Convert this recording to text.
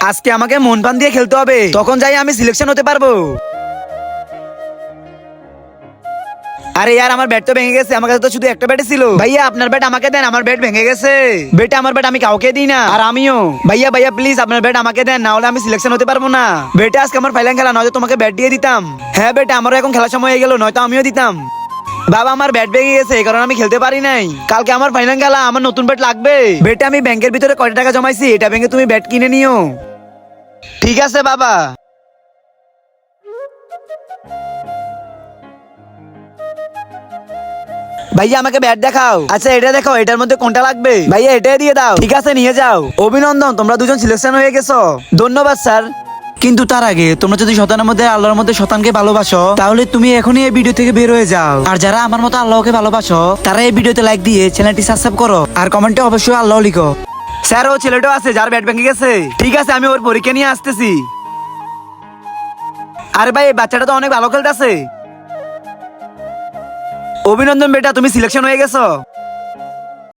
আজকে আমাকে মন প্রাণ দিয়ে খেলতে হবে, তখন যাই আমি সিলেকশন হতে পারবো। আরে ইয়ার, আমার ব্যাট তো ভেঙে গেছে। আমার কাছে তো শুধু একটা ব্যাটই ছিল। ভাইয়া আপনার ব্যাট আমাকে দেন, আমার ব্যাট ভেঙে গেছে। বেটা আমার ব্যাট আমি কাউকে দিই না, আর আমিও। ভাইয়া ভাইয়া প্লিজ আপনার ব্যাট আমাকে দেন, না হলে আমি সিলেকশন হতে পারবো না। বেটা আজকে আমার ফাইনাল খেলা, নয়তো তোমাকে ব্যাট দিয়ে দিতাম। হ্যাঁ বেটা, আমারও এখন খেলার সময় হয়ে গেল, নয়তো আমিও দিতাম। বাবা আমার ব্যাট ভেঙে গেছে, এই কারণে আমি খেলতে পারি নাই। কালকে আমার ফাইনাল খেলা, আমার নতুন ব্যাট লাগবে। বেটা আমি ব্যাংকের ভিতরে কয়টা টাকা জমাইছি, এটা ভেঙে তুমি ব্যাট কিনে নিও। ঠিক আছে বাবা। ভাইয়া আমাকে ব্যাট দেখাও। আচ্ছা এটা দেখাও, এটার মধ্যে কোনটা লাগবে? ভাইয়া এটাই দিয়ে দাও। ঠিক আছে নিয়ে যাও। অভিনন্দন, তোমরা দুজন সিলেকশন হয়ে গেছো। ধন্যবাদ স্যার। কিন্তু তার আগে তোমরা যদি শতানের মধ্যে আল্লাহর মধ্যে শতানকে ভালোবাসো, তাহলে তুমি এখনই এই ভিডিও থেকে বের হয়ে যাও। আর যারা আমার মতো আল্লাহকে ভালোবাসো, তারা এই ভিডিওতে লাইক দিয়ে চ্যানেলটি সাবস্ক্রাইব করো, আর কমেন্টে অবশ্যই আল্লাহ লিখো। স্যার ও ছেলেটাও আছে যার ব্যাট ভেঙে গেছে। ঠিক আছে আমি ওর পরীক্ষা নিয়ে আসতেছি। আরে ভাই এই বাচ্চাটা তো অনেক ভালো খেলতেছে। অভিনন্দন বেটা, তুমি সিলেকশন হয়ে গেছো।